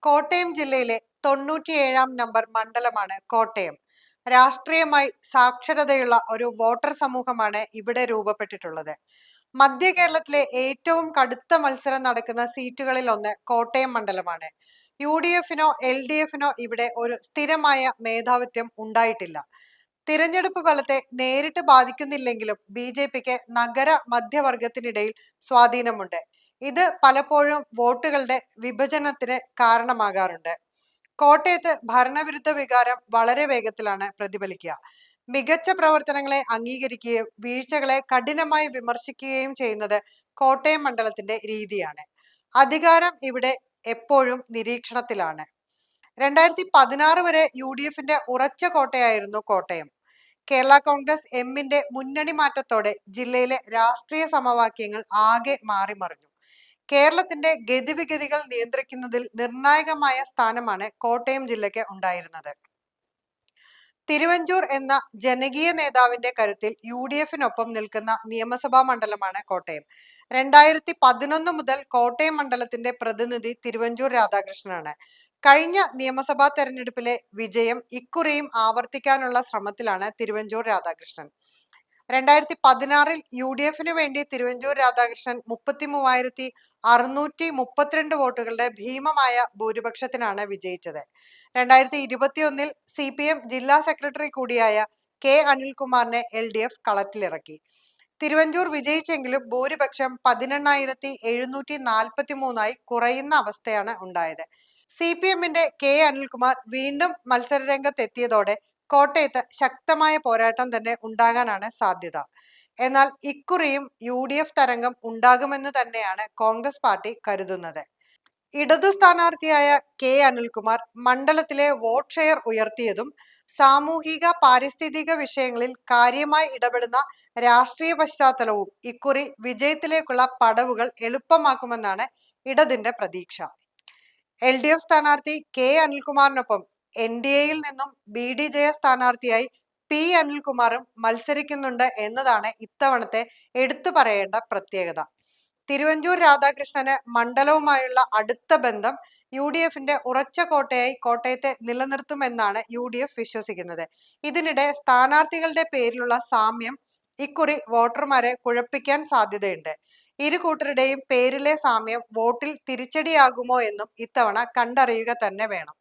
കോട്ടയം ജില്ലയിലെ 97-ാം നമ്പർ മണ്ഡലമാണ് കോട്ടയം. രാഷ്ട്രീയമായി സാക്ഷരതയുള്ള ഒരു വോട്ടർ സമൂഹമാണ് ഇവിടെ രൂപപ്പെട്ടിട്ടുള്ളത്. മധ്യ കേരളത്തിലെ ഏറ്റവും കടുത്ത മത്സരം നടക്കുന്ന സീറ്റുകളിൽ ഒന്ന് കോട്ടയം മണ്ഡലമാണ്. UDF-നോ LDF-നോ ഇവിടെ ഒരു സ്ഥിരമായ മേധാവിത്വം ഉണ്ടായിട്ടില്ല. തിരഞ്ഞെടുപ്പ് ഫലത്തെ നേരിട്ട് ബാധിക്കുന്നില്ലെങ്കിലും BJPക്ക് നഗര മധ്യവർഗത്തിനിടയിൽ സ്വാധീനമുണ്ട്. ഇത് പലപ്പോഴും വോട്ടുകളുടെ വിഭജനത്തിന് കാരണമാകാറുണ്ട്. കോട്ടയത്ത് ഭരണവിരുദ്ധ വികാരം വളരെ വേഗത്തിലാണ് പ്രതിഫലിക്കുക. മികച്ച പ്രവർത്തനങ്ങളെ അംഗീകരിക്കുകയും വീഴ്ചകളെ കഠിനമായി വിമർശിക്കുകയും ചെയ്യുന്നത് കോട്ടയം മണ്ഡലത്തിന്റെ രീതിയാണ്. അധികാരം ഇവിടെ എപ്പോഴും നിരീക്ഷണത്തിലാണ്. 2016 വരെ UDF-ന്റെ ഉറച്ച കോട്ടയായിരുന്നു കോട്ടയം. കേരള കോൺഗ്രസ് എമ്മിന്റെ മുന്നണി മാറ്റത്തോടെ ജില്ലയിലെ രാഷ്ട്രീയ സമവാക്യങ്ങൾ ആകെ മാറിമറിഞ്ഞു. കേരളത്തിന്റെ ഗതിവിഗതികൾ നിയന്ത്രിക്കുന്നതിൽ നിർണായകമായ സ്ഥാനമാണ് കോട്ടയം ജില്ലയ്ക്ക് ഉണ്ടായിരുന്നത്. തിരുവഞ്ചൂർ എന്ന ജനകീയ നേതാവിന്റെ കരുത്തിൽ UDF-നൊപ്പം നിൽക്കുന്ന നിയമസഭാ മണ്ഡലമാണ് കോട്ടയം. 2011 മുതൽ കോട്ടയം മണ്ഡലത്തിന്റെ പ്രതിനിധി തിരുവഞ്ചൂർ രാധാകൃഷ്ണനാണ്. കഴിഞ്ഞ നിയമസഭാ തെരഞ്ഞെടുപ്പിലെ വിജയം ഇക്കുറിയും ആവർത്തിക്കാനുള്ള ശ്രമത്തിലാണ് തിരുവഞ്ചൂർ രാധാകൃഷ്ണൻ. 2016-ൽ UDF-നു വേണ്ടി തിരുവഞ്ചൂർ രാധാകൃഷ്ണൻ 33,632 വോട്ടുകളുടെ ഭീമമായ ഭൂരിപക്ഷത്തിനാണ് വിജയിച്ചത്. 2021-ൽ CPM ജില്ലാ സെക്രട്ടറി കൂടിയായ K അനിൽകുമാറിനെ LDF കളത്തിലിറക്കി. തിരുവഞ്ചൂർ വിജയിച്ചെങ്കിലും ഭൂരിപക്ഷം 18,743 കുറയുന്ന അവസ്ഥയാണ് ഉണ്ടായത്. CPM-ന്റെ K അനിൽകുമാർ വീണ്ടും മത്സരരംഗത്തെത്തിയതോടെ കോട്ടയത്ത് ശക്തമായ പോരാട്ടം തന്നെ ഉണ്ടാകാനാണ് സാധ്യത. എന്നാൽ ഇക്കുറിയും UDF തരംഗം ഉണ്ടാകുമെന്ന് തന്നെയാണ് കോൺഗ്രസ് പാർട്ടി കരുതുന്നത്. ഇടതു സ്ഥാനാർത്ഥിയായ K അനിൽകുമാർ മണ്ഡലത്തിലെ വോട്ട് ഷെയർ ഉയർത്തിയതും സാമൂഹിക പാരിസ്ഥിതിക വിഷയങ്ങളിൽ കാര്യമായി ഇടപെടുന്ന രാഷ്ട്രീയ പശ്ചാത്തലവും ഇക്കുറി വിജയത്തിലേക്കുള്ള പടവുകൾ എളുപ്പമാക്കുമെന്നാണ് ഇടതിന്റെ പ്രതീക്ഷ. LDF സ്ഥാനാർത്ഥി K അനിൽകുമാറിനൊപ്പം NDA-യിൽ നിന്നും BDJ സ്ഥാനാർത്ഥിയായി P അനിൽകുമാറും മത്സരിക്കുന്നുണ്ട് എന്നതാണ് ഇത്തവണത്തെ എടുത്തു പറയേണ്ട പ്രത്യേകത. തിരുവഞ്ചൂർ രാധാകൃഷ്ണന് മണ്ഡലവുമായുള്ള അടുത്ത ബന്ധം UDF-ന്റെ ഉറച്ച കോട്ടയായി കോട്ടയത്തെ നിലനിർത്തുമെന്നാണ് UDF വിശ്വസിക്കുന്നത്. ഇതിനിടെ സ്ഥാനാർത്ഥികളുടെ പേരിലുള്ള സാമ്യം ഇക്കുറി വോട്ടർമാരെ കുഴപ്പിക്കാൻ സാധ്യതയുണ്ട്. ഇരു കൂട്ടരുടെയും പേരിലെ സാമ്യം വോട്ടിൽ തിരിച്ചടിയാകുമോ എന്നും ഇത്തവണ കണ്ടറിയുക തന്നെ വേണം.